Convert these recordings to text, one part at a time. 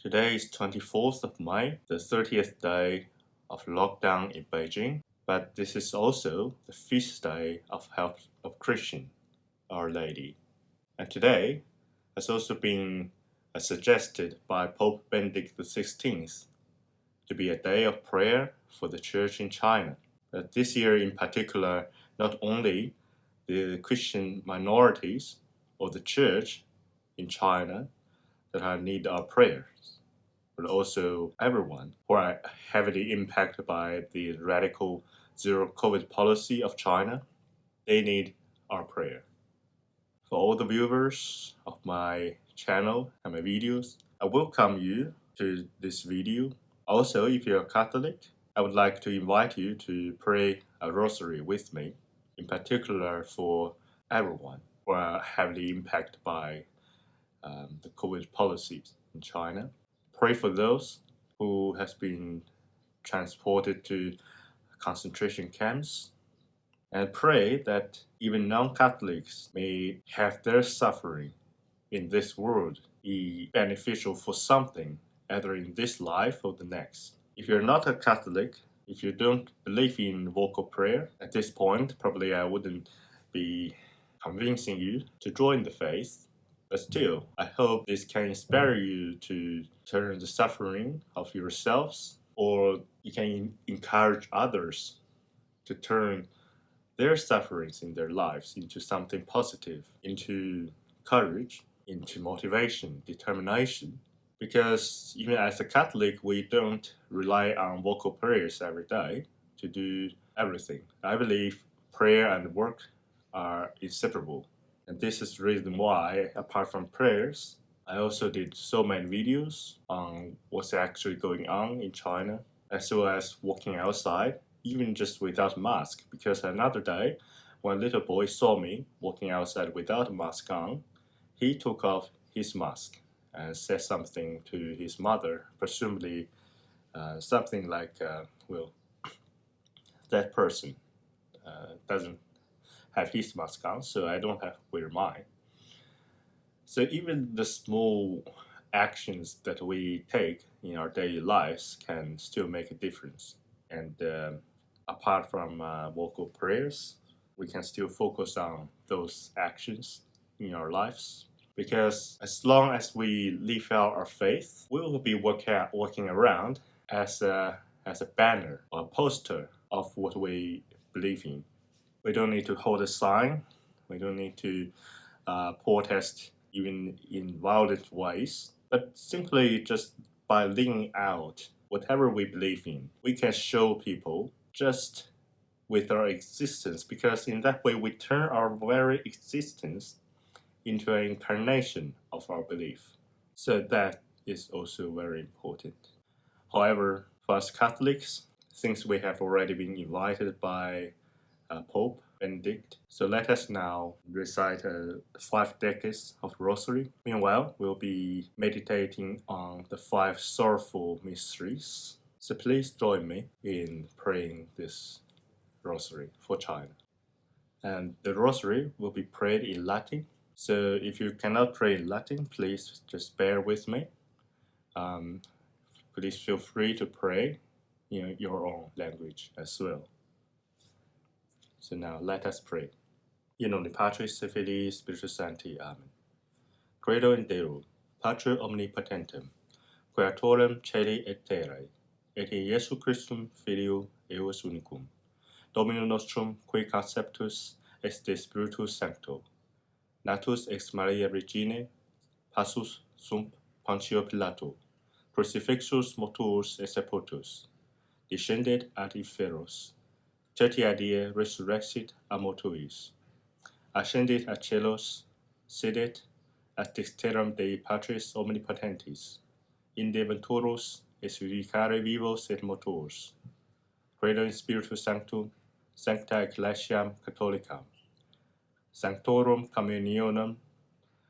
Today is 24th of May, the 30th day of lockdown in Beijing, but this is also the feast day of Health of Christian, Our Lady. And today has also been suggested by Pope Benedict XVI to be a day of prayer for the Church in China. But this year in particular, not only the Christian minorities or the Church in China that need our prayers, but also everyone who are heavily impacted by the radical zero COVID policy of China. They need our prayer. For all the viewers of my channel and my videos, I welcome you to this video. Also, if you're a Catholic, I would like to invite you to pray a rosary with me, in particular for everyone who are heavily impacted by the COVID policies in China. Pray for those who has been transported to concentration camps, and pray that even non-Catholics may have their suffering in this world be beneficial for something, either in this life or the next. If you're not a Catholic, if you don't believe in vocal prayer, at this point, probably I wouldn't be convincing you to join the faith. But still, I hope this can inspire you to turn the suffering of yourselves, or you can encourage others to turn their sufferings in their lives into something positive, into courage, into motivation, determination. Because even as a Catholic, we don't rely on vocal prayers every day to do everything. I believe prayer and work are inseparable. And this is the reason why, apart from prayers, I also did so many videos on what's actually going on in China, as well as walking outside, even just without a mask. Because another day, when a little boy saw me walking outside without a mask on, he took off his mask and said something to his mother, presumably something like, that person doesn't have his mask on, so I don't have to wear mine. So even the small actions that we take in our daily lives can still make a difference. And apart from vocal prayers, we can still focus on those actions in our lives. Because as long as we live out our faith, we will be walking around as a banner or a poster of what we believe in. We don't need to hold a sign. We don't need to protest even in violent ways. But simply just by living out whatever we believe in, we can show people just with our existence, because in that way we turn our very existence into an incarnation of our belief. So that is also very important. However, for us Catholics, since we have already been invited by Pope Benedict, so let us now recite 5 decades of Rosary. Meanwhile, we'll be meditating on the 5 sorrowful mysteries. So please join me in praying this Rosary for China. And the Rosary will be prayed in Latin. So if you cannot pray in Latin, please just bear with me. Please feel free to pray in your own language as well. So now let us pray. In nomine Patris et Filii Spiritus Sancti. Amen. Credo in Deum, Patrem omnipotentem, Creatorem caeli et terrae, et in Iesu Christum Filio eius unicum, Dominum nostrum, qui conceptus est de Spiritus Sancto, natus ex Maria Regine, passus sump Pontio Pilato, crucifixus mortuus et sepultus, descendit ad inferos, tertia die resurrexit a mortuis, ascendit ad celos, sedet ad dexteram Dei Patris omnipotentis, inde venturus et judicare vivos et mortuos. Credo in Spiritus Sanctum, Sancta Ecclesiam Catholicam, Sanctorum Communionem,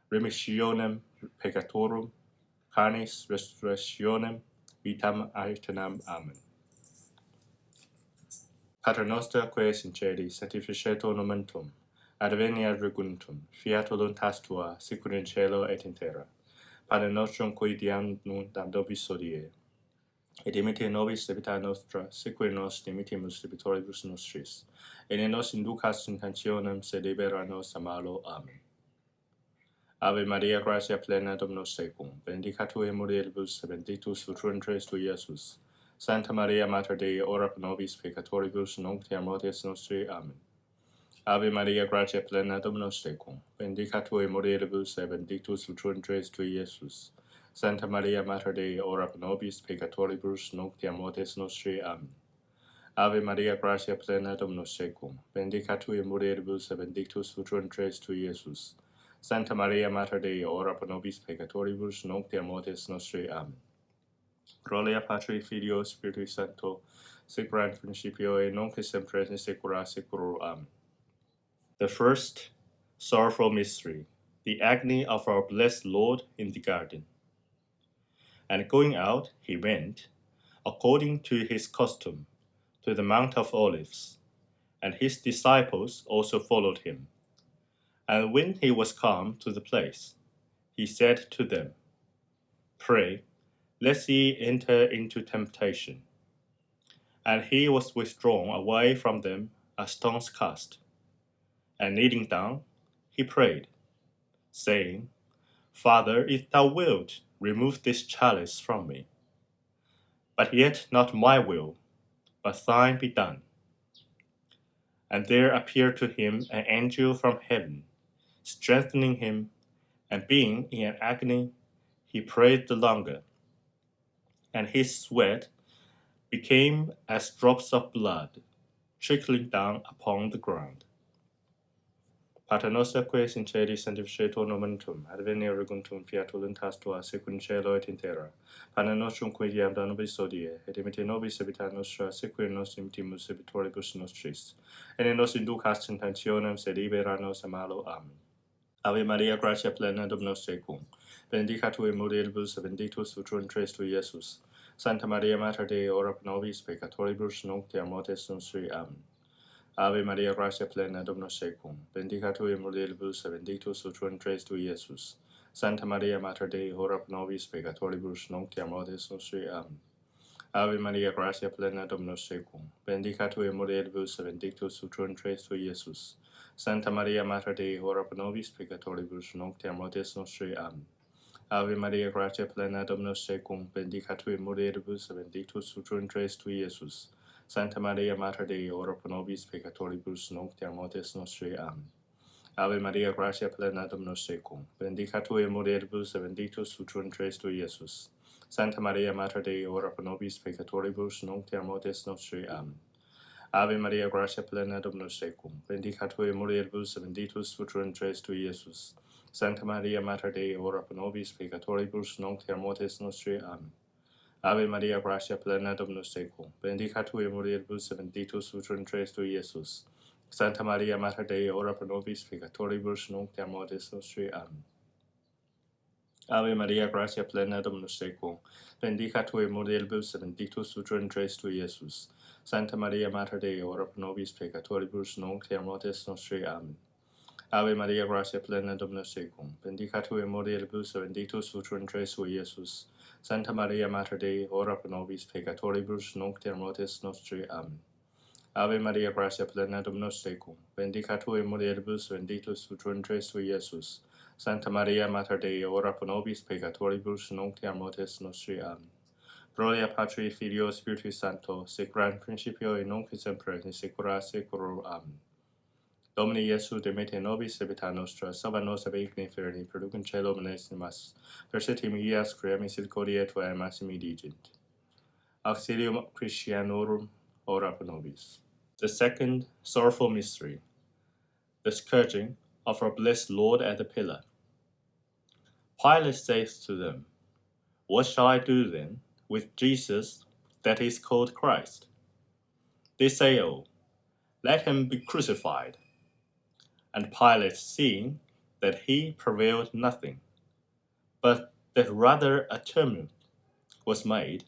Remissionem Peccatorum, Carnis Resurrectionem, Vitam Aeternam. Amen. Pater noster, qui es in caeli, sanctificetur nomen tuum, adveniat regum tuum, fiat voluntas tua, sicut in cielo et in terra. Padre nostrum qui diam nunc nobis hodie, et dimitte nobis debita nostra, seque nos dimittimus debitoribus nostris, et ne nos inducas in tentationem, sed libera nos a malo. Amen. Ave Maria, gratia plena, Dominus tecum, benedicat tu in mulieribus, et benedictus fructus tui, Iesus. Santa Maria, Mater Dei, ora pro nobis peccatoribus, nunc et mortis nostri. Amen. Ave Maria, gratia plena, Dominus tecum, benedicat tu in mulieribus, et benedictus fructus tui, Iesus. Santa Maria, Mater Dei, ora pro nobis peccatoribus, nunc et mortis nostri. Amen. Ave Maria, gratia plena, Dominus tecum, benedicat tu in mulieribus, et benedictus fructus tui, Iesus. Santa Maria, Mater Dei, ora pro nobis peccatoribus, nunc et mortis nostri. Amen. Gloria Patri, Filio, Spiritui Sancto, sic era in principio, et nunc et semper et in saecula saeculorum. Amen. The first sorrowful mystery, the agony of our blessed Lord in the garden. And going out, he went, according to his custom, to the Mount of Olives, and his disciples also followed him. And when he was come to the place, he said to them, Pray, lest ye enter into temptation. And he was withdrawn away from them a stone's cast. And kneeling down, he prayed, saying, Father, if thou wilt, remove this chalice from me. But yet not my will, but thine be done. And there appeared to him an angel from heaven, strengthening him, and being in an agony, he prayed the longer. And his sweat became as drops of blood, trickling down upon the ground. Pater noster qui es in caeli sanctificetur nomen tuum, adveniat regnum fiat voluntas tua, sicut in cielo et in terra. Panem nostrum qui diam da nobis hodie, et dimitte nobis debita nostra, sicut nos dimittimus debitoribus nostris. Et ne nos inducas in tentationem, sed libera nos a malo. Amen. Ave Maria, gratia plena, Dominus tecum, benedicat tu in mulieribus, et benedictus fructus tui, Iesus. Santa Maria, Mater Dei, ora pro nobis peccatoribus, nunc et mortis nostri. Amen. Ave Maria, gratia plena, Dominus tecum, benedicat tu in mulieribus, et benedictus fructus tui, Iesus. Santa Maria, Mater Dei, ora pro nobis peccatoribus, nunc et mortis nostri. Amen. Ave Maria, gratia plena, Dominus tecum, benedicat tu in mulieribus, et benedictus fructus tui, Iesus. Santa Maria, Mater Dei, ora pro nobis peccatoribus, nunc et mortis nostri. Amen. Ave Maria, gratia plena, Dominus tecum, benedicat tu in mulieribus, et benedictus fructus tui, Iesus. Santa Maria, Mater Dei, ora pro nobis peccatoribus, nunc et mortis nostri. Amen. Ave Maria, gratia plena, Dominus tecum, benedicat tu in mulieribus, et benedictus fructus tui, Iesus. Santa Maria, Mater Dei, ora pro nobis peccatoribus, nunc et mortis nostri. Amen. Ave Maria, gratia plena, Dominus tecum, benedicat tu in mulieribus, et benedictus fructus tui, Iesus. Santa Maria, Mater Dei, ora pro nobis peccatoribus, nunc et mortis nostri. Amen. Ave Maria, gratia plena, Dominus tecum, benedicat tu in mulieribus, et benedictus fructus tui, Iesus. Santa Maria, Mater Dei, ora pro nobis peccatoribus, nunc et mortis nostri. Amen. Ave Maria, gratia plena, Dominus tecum, benedicat tu in mulieribus, et benedictus fructus tui, Iesus. Santa Maria, Mater Dei, ora pro nobis peccatoribus, nunc et mortis nostri. Amen. Ave Maria, gratia plena, Dominus tecum, benedicat tu in mulieribus, et benedictus fructus tui, Iesus. Santa Maria, Mater Dei, ora pro nobis peccatoribus, nunc et mortis nostri. Amen. Ave Maria, gratia plena, Dominus tecum, benedicat tu in mulieribus, et benedictus fructus tui, Iesus. Santa Maria, Mater Dei, ora pro nobis peccatoribus, nunc et mortis nostri. Amen. Gloria Patri, Filio, Spiritui Sancto, sic era in principio, et nunc et semper et in saecula saeculorum. Amen. Domini Iesu, dimitte nobis debita nostra, salva nos ab igni inferni, perducem caelo menesimas, persetim ias crea misericordiae tuae massimi digent. Auxilium Christianorum, ora pro nobis. The second sorrowful mystery, the scourging of our blessed Lord at the pillar. Pilate saith to them, What shall I do then with Jesus that is called Christ? They say, Let him be crucified. And Pilate, seeing that he prevailed nothing, but that rather a tumult was made,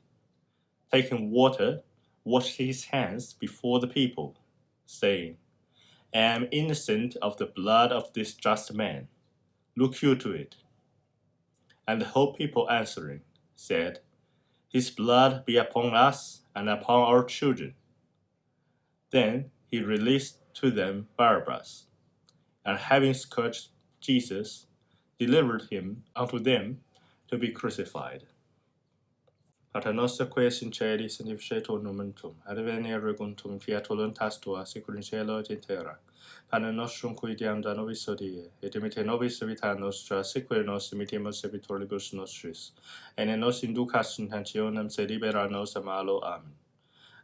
taking water, washed his hands before the people, saying, I am innocent of the blood of this just man. Look you to it. And the whole people answering said, His blood be upon us and upon our children. Then he released to them Barabbas, and having scourged Jesus, delivered him unto them to be crucified. Pater noster qui es in caeli, sanctificetur nomen tuum, adveniat regum tuum, fiat voluntas tua, sicur in cielo et in terra. Panem nostrum qui diam da nobis hodie, et dimitte nobis vita nostra, sicur nos dimittimus debitoribus nostris, et ne nos inducas in tentationem, sed libera nos a malo. Amen.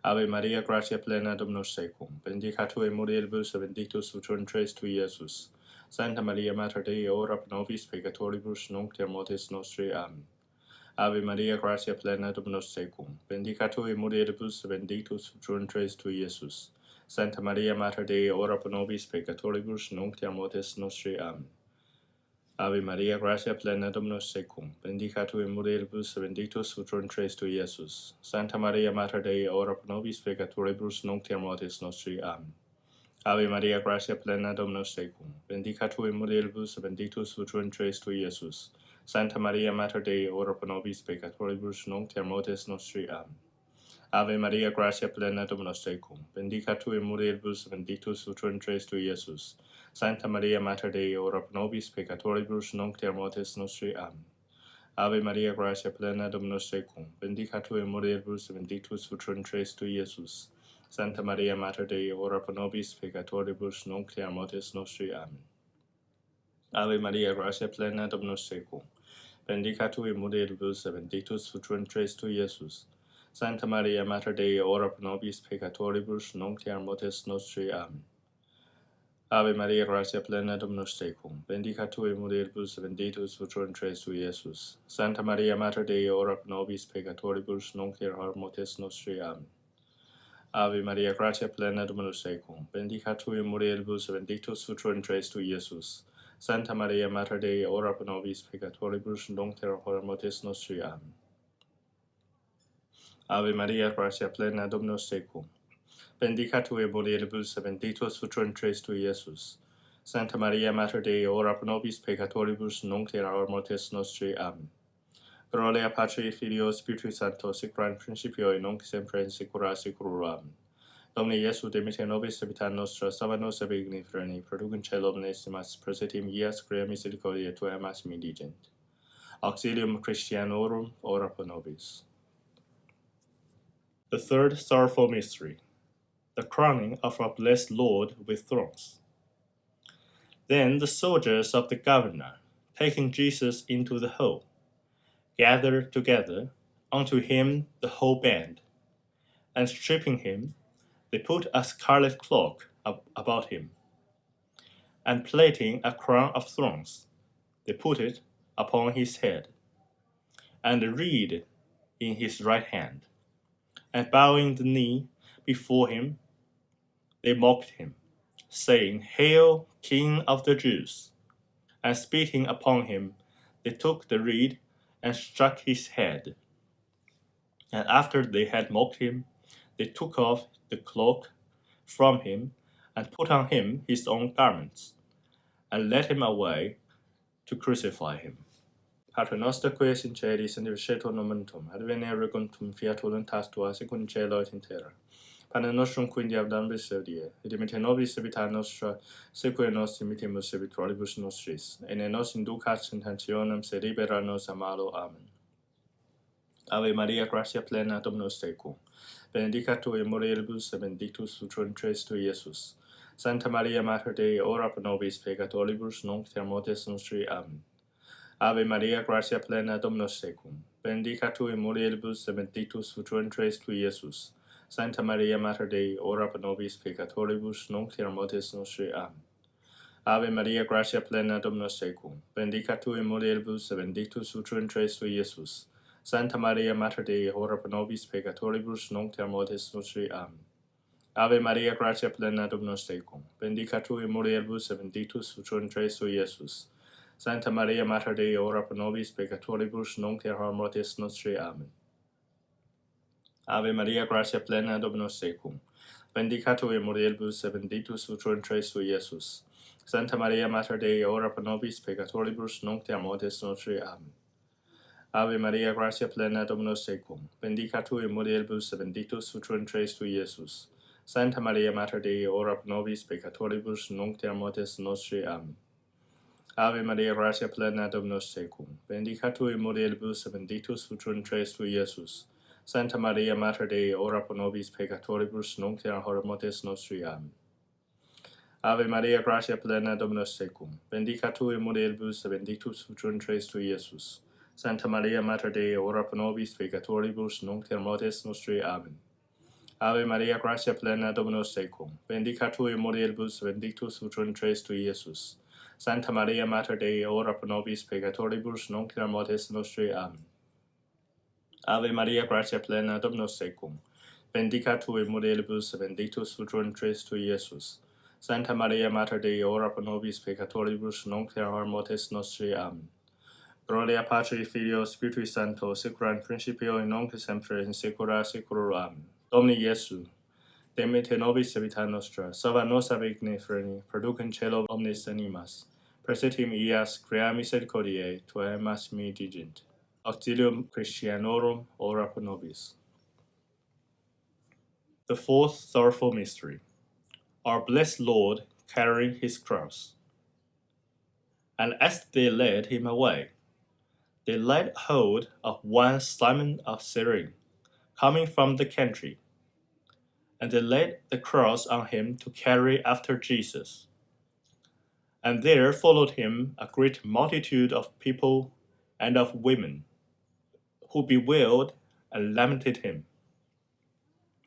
Ave Maria, gratia plena, Dominus tecum, benedicat tu in mulieribus, et benedictus fructus tui, Iesus. Santa Maria, Mater Dei, ora pro nobis peccatoribus, nunc et mortis nostri. Amen. Ave Maria, gratia plena, Dominus tecum, benedicat tu in mulieribus, et benedictus fructus tui, Iesus. Santa Maria, Mater Dei, ora pro nobis peccatoribus, nunc et mortis nostri. Amen. Ave Maria, gratia plena, Dominus tecum, benedicat tu in mulieribus, et benedictus fructus tui, Iesus. Santa Maria, Mater Dei, ora pro nobis peccatoribus, nunc et mortis nostri. Amen. Ave Maria, gratia plena, Dominus tecum, benedicat tu in mulieribus, et benedictus fructus tui, Iesus. Santa Maria, Mater Dei, ora pro nobis peccatoribus, nunc et mortis nostri. Amen. Ave Maria, gratia plena, Dominus tecum, benedicat tu in mulieribus, et benedictus fructus tui, Iesus. Santa Maria, Mater Dei, ora pro nobis peccatoribus, nunc et mortis nostri. Amen. Ave Maria, gratia plena, Dominus tecum, benedicat tu in mulieribus, et benedictus fructus tui, Iesus. Santa Maria, Mater Dei, ora pro nobis peccatoribus, nunc et mortis nostri. Amen. Ave Maria, gratia plena, Dominus tecum, benedicat tu in mulieribus, et benedictus fructus tui, Iesus. Santa Maria, Mater Dei, ora pro nobis peccatoribus, nunc et mortis nostri. Amen. Ave Maria, gratia plena, Dominus tecum, benedicat tu in mulieribus, et benedictus fructus tui, Iesus. Santa Maria, Mater Dei, ora pro nobis peccatoribus, nunc et mortis nostri. Amen. Ave Maria, gratia plena, Dominus tecum, benedicat tu in mulieribus, et benedictus fructus tui, Iesus. Santa Maria, Mater Dei, ora pro nobis peccatoribus, nunc et mortis nostri. Amen. Ave Maria, gratia plena, Dominus tecum, benedicat tu in mulieribus, et benedictus fructus tui, Iesus. Santa Maria, Mater Dei, ora pro nobis peccatoribus, nunc et mortis nostri. Amen. Gloria Patri, Filio, Spiritus Sancto, sicura in principio, et nunc semper in saecula saeculorum. Amen. Domine Iesu, dimitte nobis vita nostra, salva nos ab igni freni, produc in caelo omnesimas, prosetim ias crea misericordiae tua emas indigent. Auxilium Christianorum, ora pro nobis. The third sorrowful mystery, the crowning of our blessed Lord with thorns. Then the soldiers of the governor, taking Jesus into the hall, gathered together unto him the whole band, and stripping him, they put a scarlet cloak about him, and plaiting a crown of thorns, they put it upon his head, and a reed in his right hand, and bowing the knee before him, they mocked him, saying, Hail, King of the Jews! And spitting upon him, they took the reed and struck his head. And after they had mocked him, they took off the cloak from him, and put on him his own garments, and led him away to crucify him. Pater noster qui es in caeli, sanctificetur nomen tuum, adveniat regum tuum, fiat voluntas tua, sicur in cielo et in terra. Panem nostrum qui diam da nobis hodie, et dimitte nobis vita nostra, sicur nos dimittimus debitoribus nostris, et ne nos inducas in tentationem, sed libera nos a malo. Amen. Ave Maria, gratia plena, Dominus tecum, benedicat tu in mulieribus, et benedictus fructus tui, Iesus. Santa Maria, Mater Dei, ora pro nobis peccatoribus, nunc et mortis nostri. Amen. Ave Maria, gratia plena, Dominus tecum, benedicat tu in mulieribus, et benedictus fructus tui, Iesus. Santa Maria, Mater Dei, ora pro nobis peccatoribus, nunc et mortis nostri. Amen. Ave Maria, gratia plena, Dominus tecum, benedicat tu in mulieribus, et benedictus fructus tui, Iesus. Santa Maria, Mater Dei, ora pro nobis peccatoribus, nunc et mortis nostri. Amen. Ave Maria, gratia plena, Dominus tecum, benedicat tu in mulieribus, et benedictus fructus tui, Iesus. Santa Maria, Mater Dei, ora pro nobis peccatoribus, nunc et mortis nostri. Amen. Ave Maria, gratia plena, Dominus tecum, benedicat tu in mulieribus, et benedictus fructus tui, Iesus. Santa Maria, Mater Dei, ora pro nobis peccatoribus, nunc et mortis nostri. Amen. Ave Maria, gracia plena, Dominus tecum, bendica tu in mulieribus, et benedictus fructus tu, Iesus. Santa Maria, Mater Dei, ora pro nobis peccatoribus, nunc et mortis nostri. Amen. Ave Maria, gracia plena, Dominus tecum, bendica tu in mulieribus, et benedictus fructus tu, Iesus. Santa Maria, Mater Dei, ora pro nobis peccatoribus, nunc et hora mortis nostri. Amen. Ave Maria, gracia plena, Dominus tecum, bendica tu in mulieribus, et benedictus fructus tu, Iesus. Santa Maria, Mater Dei, ora pro nobis peccatoribus, nunc et mortis nostri. Amen. Ave Maria, gracia plena, Dominus tecum, bendica tu in mulieribus, benedictus fructus tu, Iesus. Santa Maria, Mater Dei, ora pro nobis peccatoribus, nunc et mortis nostri. Amen. Ave Maria, gracia plena, Dominus tecum, bendica tu in mulieribus, benedictus fructus tu, Iesus. Santa Maria, Mater Dei, ora pro nobis peccatoribus, nunc et hora mortis nostri. Amen. Gloria Patri, Filio, Spiritui Sancto, secula in principio, et nunc et semper, in saecula saeculorum. Amen. Domini Iesu, demite nobis vita nostra, salva nos ab igni freni, produc in caelo omnes animas, persetim ias, crea misericordiae, tuae massimi digint. Auxilium Christianorum, ora pro nobis. The fourth sorrowful mystery. Our blessed Lord carrying his cross. And as they led him away, they laid hold of one Simon of Cyrene, coming from the country, and they laid the cross on him to carry after Jesus. And there followed him a great multitude of people and of women, who bewailed and lamented him.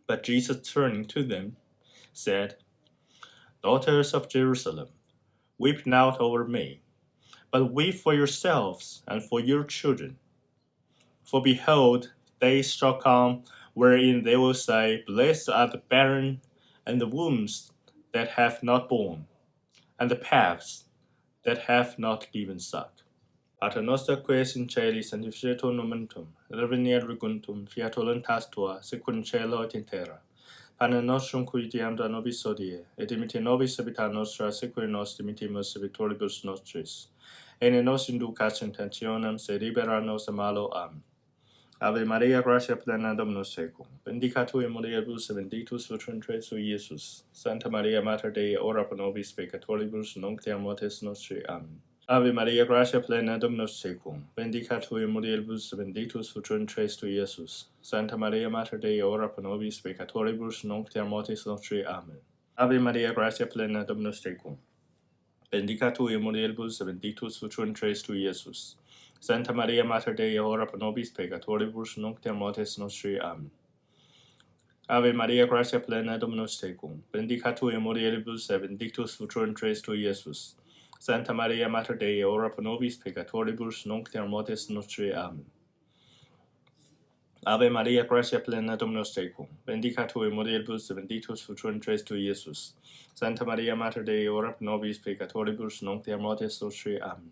But Jesus, turning to them, said, Daughters of Jerusalem, weep not over me, but weep for yourselves and for your children. For behold, days shall come wherein they will say, Blessed are the barren, and the wombs that have not borne, and the paths that have not given suck. Pater noster qui es in caeli, sanctificetur nomen tuum, revenierit regum tuum, fiat voluntas tua, sicut in caelo et in terra. Panem nostrum qui diem da nobis hodie, et dimitte nobis debita nostra, sicut nos dimittimus debitoribus nostris. Et ne nos inducas in tentationem, sed libera nos a malo. Amen. Ave Maria, gracia plena, Dominus tecum, bendica tu in mulieribus, et benedictus fructus tu, Iesus. Santa Maria, Mater Dei, ora pro nobis peccatoribus, nunc et mortis nostri. Amen. Ave Maria, gracia plena, Dominus tecum, bendica tu in mulieribus, et benedictus fructus tu, Iesus. Santa Maria, Mater Dei, ora pro nobis peccatoribus, nunc et mortis nostri. Amen. Ave Maria, gracia plena, Dominus tecum, bendica tu in mulieribus, et benedictus fructus tu, Iesus. Santa Maria, Mater Dei, ora pro nobis peccatoribus, nunc et mortis nostri. Amen. Ave Maria, gracia plena, Dominus tecum, bendica tu in mulieribus, et benedictus fructus tu, Iesus. Santa Maria, Mater Dei, ora pro nobis peccatoribus, nunc et mortis nostri. Amen. Ave Maria, gracia plena, Dominus tecum, bendica tu in mulieribus, et benedictus fructus tu, Iesus. Santa Maria, Mater Dei, ora pro nobis peccatoribus, nunc et mortis nostri. Amen.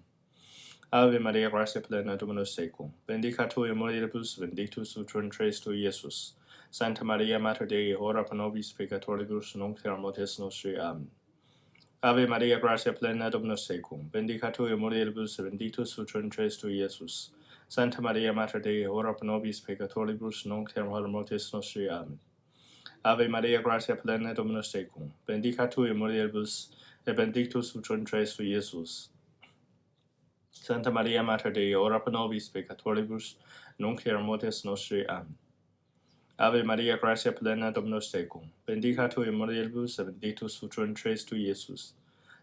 Ave Maria, gracia plena, Dominus tecum, bendica tu in mulieribus, benedictus fructus tu, Iesus. Santa Maria, Mater Dei, ora pro nobis peccatoribus, nunc et mortis nostri. Amen. Ave Maria, gracia plena, Dominus tecum, bendica tu in mulieribus, benedictus fructus tu, Iesus. Santa Maria, Mater Dei, ora pro nobis peccatoribus, nunc et hora mortis nostri. Amen. Ave Maria, gracia plena, Dominus tecum, bendica tu in mulieribus, et benedictus fructus tu, Iesus. Santa Maria, Mater Dei, ora pro nobis peccatoribus, nunc et mortis nostri. Amen. Ave Maria, gracia plena, Dominus tecum, bendica tu in mulieribus, et benedictus fructus tu, Iesus.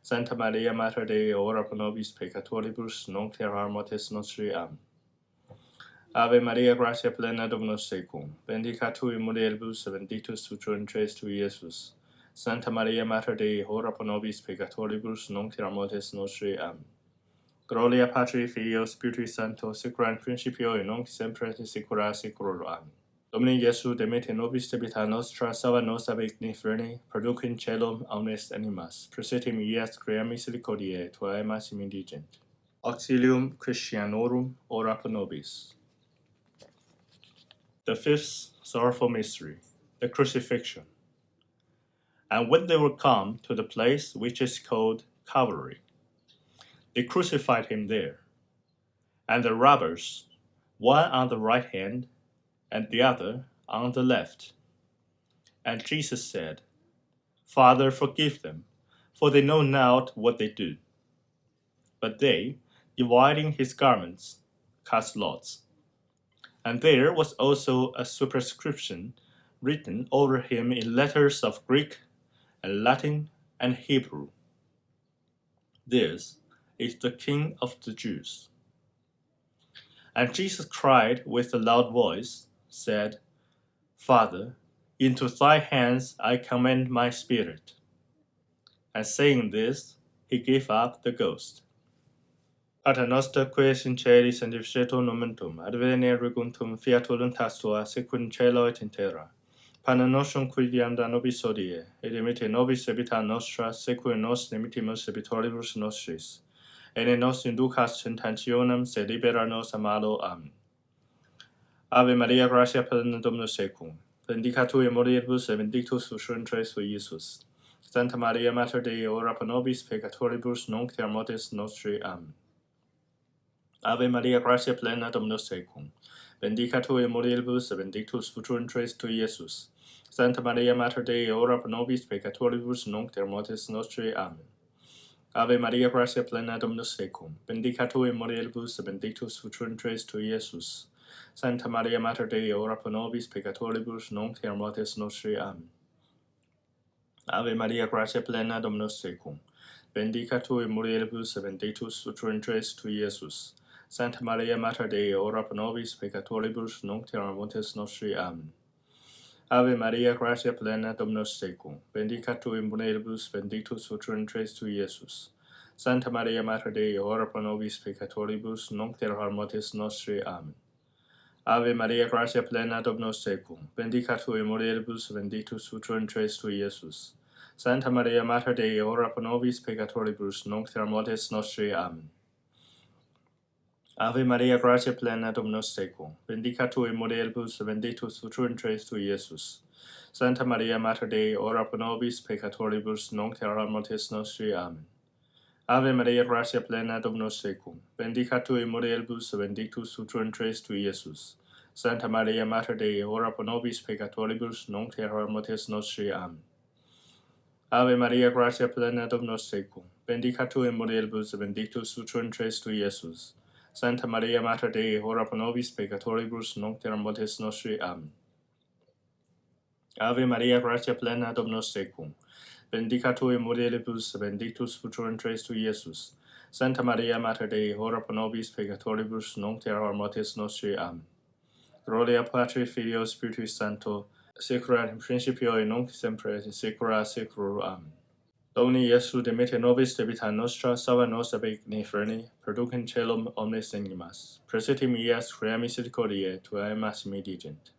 Santa Maria, Mater Dei, ora pro nobis peccatoribus, nunc et hora mortis nostri. Amen. Ave Maria, gracia plena, Dominus tecum, bendica tu in mulieribus, et benedictus fructus tu, Iesus. Santa Maria, Mater Dei, ora pro nobis peccatoribus, nunc et mortis nostri. Amen. Gloria Patri, Filio, Spiritui Sancto, secula in principio, et nunc semper, et saecula saeculorum. Amen. Domini Iesu, demite nobis debita nostra, salva nos ab igni freni, produc in caelum omnes animas, persetim ias crea misericordiae, tuae massimi digent. Auxilium Christianorum, ora pro nobis. The fifth sorrowful mystery, the Crucifixion. And when they were come to the place which is called Calvary, they crucified him there, and the robbers, one on the right hand and the other on the left. And Jesus said, Father, forgive them, for they know not what they do. But they, dividing his garments, cast lots. And there was also a superscription written over him in letters of Greek and Latin and Hebrew. This is the King of the Jews. And Jesus cried with a loud voice, said, Father, into thy hands I commend my spirit. And saying this, he gave up the ghost. Pater noster qui es in celis sanctificetur nomen tuum, adveniat regum tuum, fiat voluntas tua, sicut in caelo et in terra. Panem nostrum quotidianum da nobis hodie, et dimitte nobis debita nostra, sequel nos dimittimus debitoribus nostris. Et ne nos inducas in tentationem, sed libera nos a malo. Amen. Ave Maria, gratia plena Dominus tecum, benedicta tu in mulieribus et benedictus fructus tui, Iesus. Santa Maria, Mater Dei, ora pro nobis peccatoribus, nunc et in mortis nostri. Amen. Ave Maria, gratia plena Dominus tecum, benedicta tu in mulieribus et benedictus fructus tui, Iesus. Santa Maria, Mater Dei, ora pro nobis peccatoribus, nunc et in mortis nostri. Amen. Ave Maria, gratia plena Dominus tecum, benedicta tu in mulieribus et benedictus fructus tui, Iesus. Santa Maria, Mater Dei, ora pro nobis peccatoribus, nunc et in mortis nostri. Amen. Ave Maria, gratia plena Dominus tecum, benedicta tu in mulieribus et benedictus fructus tui, Iesus. Santa Maria, Mater Dei, ora pro nobis peccatoribus, nunc et in mortis nostri. Amen. Ave Maria, gratia plena Dominus tecum, benedicta tu in mulieribus et benedictus fructus tui, Iesus. Santa Maria, Mater Dei, ora pro nobis peccatoribus, nunc et in mortis nostri. Amen. Ave Maria, gratia plena Dominus tecum, benedicta tu in mulieribus et benedictus fructus tui, Iesus. Santa Maria, Mater Dei, ora pro nobis peccatoribus, nunc et in mortis nostri. Amen. Ave Maria, gratia plena Dominus tecum, benedicta tu in mulieribus et benedictus fructus tui, Iesus. Santa Maria, Mater Dei, ora pro nobis peccatoribus, nunc et in mortis nostri. Amen. Ave Maria, gratia plena Dominus tecum, benedicta tu in mulieribus et benedictus fructus tui, Iesus. Santa Maria, Mater Dei, ora pro nobis peccatoribus, nunc et in mortis nostri. Amen. Ave Maria, gratia plena Dominus tecum, benedicta tu in mulieribus et benedictus fructus tui, Iesus. Santa Maria, Mater Dei, ora pro nobis peccatoribus, nunc et in mortis nostri. Amen. Ave Maria, gratia plena Dominus tecum, benedicta tu in mulieribus et benedictus fructus tui, Iesus. Santa Maria, Mater Dei, ora pro nobis peccatoribus, nunc et in mortis nostri. Amen. Gloria Patri, Filio, Spiritui Sancto, Secula in principio et nunc semper et in saecula saeculorum. Amen. Domini Iesu, dimitte nobis debita nostra, salva nos ab igni freni, perducem caelum omnes animas. Praesitim ias crea misericordiae, tuae massimi digent.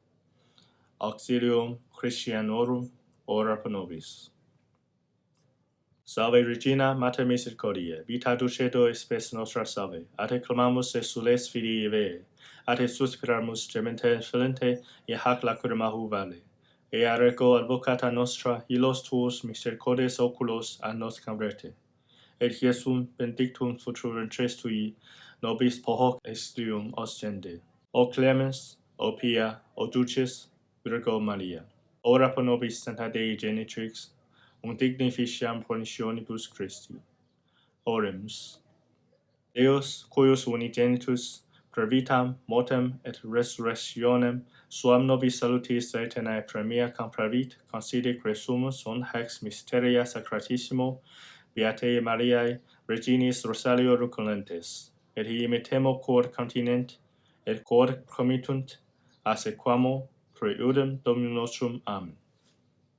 Auxilium Christianorum, ora pro nobis. Salve Regina, Mater Misericordiae, vita dulcedo et spes nostra salve. A te clamamus exules fidii Evae, a te suspiramus gemente filente, et hac lacrimahu vale. Et arreco advocata nostra, ilos tuos misericordes oculos a nos converte. Et Iesum benedictum fructus tui, nobis per hoc exilium ostende. O clemens, o pia, o dulcis, Virgo Maria. Ora pro nobis Sancta Dei Genitrix, dignificiam promissionibus Christi. Oremus. Deus, cuius unigenitus, per vitam, mortem et resurrectionem, suam nobis salutis aeternae premia compravit, concede cresumus on hex mysteria sacratissimo, Beatae Mariae, Reginis Rosalio Rucolentes, et imitemo quod continent, et quod comitunt, asequamo, per eudem Dominum nostrum. Amen.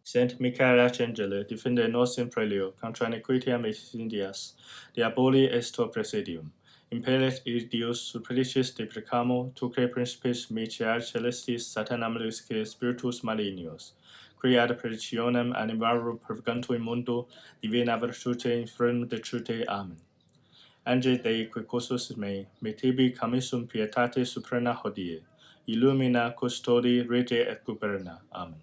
Saint Michael Archangele, defende nos in prelio, contra iniquitiam et insidias, diaboli esto presidium. Impellet Deus superlicis de precamo, tuque principis metiar celestis satanam lusque spiritus malignos, qui ad perditionem animarum purgantur mundo, divina virtute infirm de trute. Amen. Ange Dei quicosus me tibi commissum pietate suprema hodie, illumina custodi rege et guberna. Amen.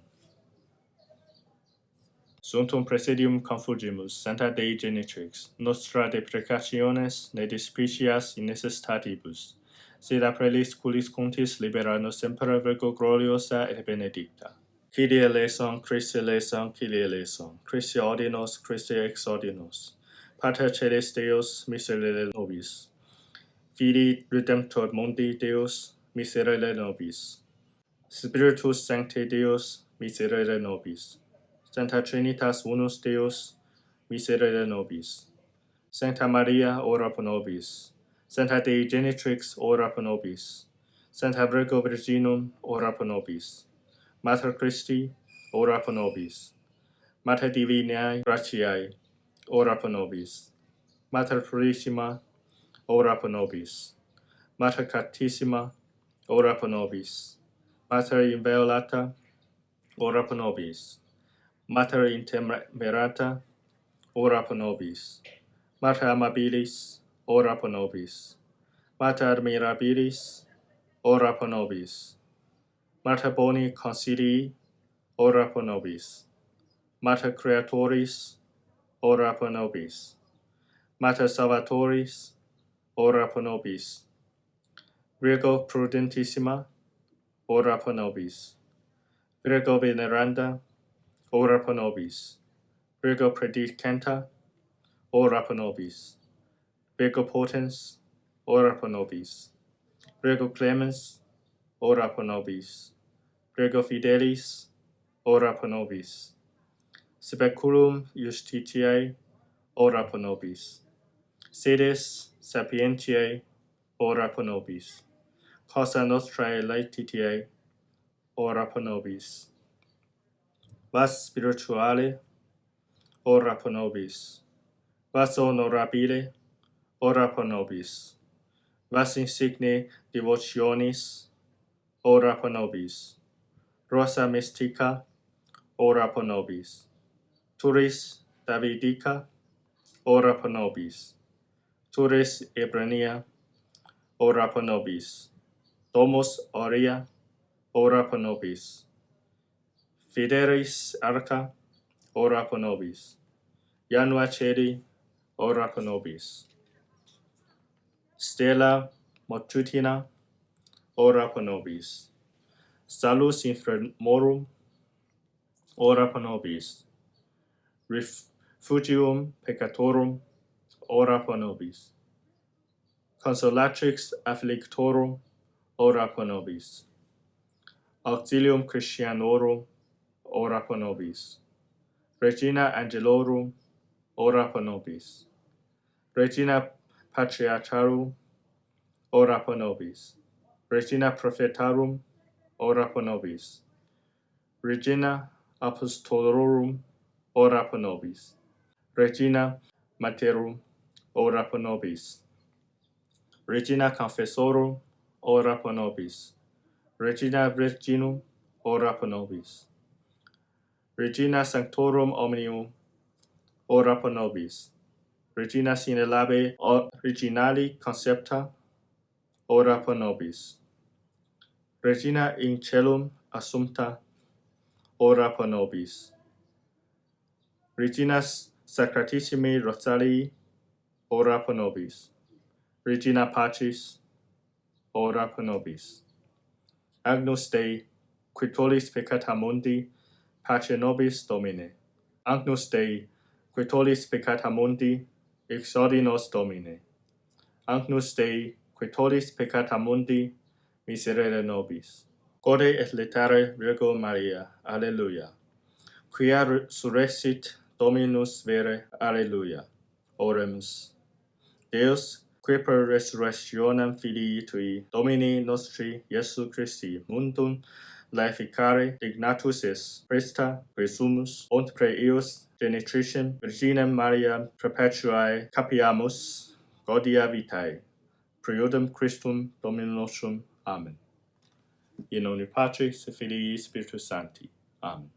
Sumptum presidium confugimus, Sancta Dei Genitrix, nostra deprecationes ne despicias in necessitatibus, Sida prelis culis contis libera nos semper Virgo gloriosa et benedicta. Kyrie eleison, Christi eleison, Kyrie eleison, Christi ordinos, Christi ex ordinos. Pater Celes Deus, miserere nobis. Filii Redemptor mundi Deus, miserere nobis. Spiritus Sancti Deus, miserere nobis. Sancta Trinitas unus Deus, miserere nobis. Sancta Maria, ora pro nobis. Sancta Dei Genitrix, ora pro nobis. Sancta Virgo Virginum, ora pro nobis. Mater Christi, ora pro nobis. Mater Divinae Gratiae, ora pro nobis. Mater Purissima, ora pro nobis. Mater Cactissima, ora pro nobis. Mater Inviolata, ora pro nobis. Mater Intemerata, ora pro nobis. Mater Amabilis, ora pro nobis. Mater Admirabilis, ora pro nobis. Mater Boni Consilii, ora pro nobis. Mater Creatoris, ora pro nobis. Mater Salvatoris, ora pro nobis. Virgo Prudentissima, ora pro nobis. Virgo Veneranda, ora pro nobis. Virgo Predicanta, ora pro nobis. Virgo Potens, ora pro nobis. Virgo Clemens, ora pro nobis. Virgo Fidelis, ora pro nobis. Speculum Justitiae, ora pro nobis. Sedes Sapientiae, ora pro nobis. Causa Nostrae Laetitiae, ora pro nobis. Vas Spirituale, ora pro nobis. Vas Honorabile, ora pro nobis. Vas Insigne Devotionis, ora pro nobis. Rosa Mystica, ora pro nobis. Turis Davidica, ora pro nobis. Turis Ebrania, ora pro nobis. Domus Aurea, ora pro nobis. Fidelis Arca, ora pro nobis. Janua Cedi, ora pro nobis. Stella Matutina, ora pro nobis. Salus Infirmorum, ora pro nobis. Refugium Peccatorum, ora pro nobis. Consolatrix Afflictorum, ora pro nobis. Auxilium Christianorum, ora pro nobis. Regina Angelorum, ora pro nobis. Regina Patriarcharum, ora pro nobis. Regina Prophetarum, ora pro nobis. Regina Apostolorum, ora pro nobis. Regina Materum, ora pro nobis. Regina Confessorum, ora pro nobis. Regina Virginum, ora pro nobis. Regina Sanctorum Omnium, ora pro nobis. Regina sine labe originali concepta, ora pro nobis. Regina in celum assumpta, ora pro nobis. Regina Sacratissimi Rosalii, ora pro nobis. Regina Pacis, ora pro nobis. Agnus Dei, qui tollis peccata mundi, pace nobis Domine. Agnus Dei, qui tollis peccata mundi, exaudi nos Domine. Agnus Dei, qui tollis peccata mundi, miserere nobis. Gode et laetare Virgo Maria, Alleluia. Quia resurrexit Dominus vere, Alleluia. Oremus. Deus, qui per resurrectionem Filii Tui, Domini nostri, Iesu Christi, mundum laeficare dignatus est, presta, presumus, ont pre eos genitricem, Virginem Mariam perpetuae capiamus, gaudia vitae, priodem Christum Dominum nostrum. Amen. In nomine Patris et Filii Spiritus Sancti. Amen.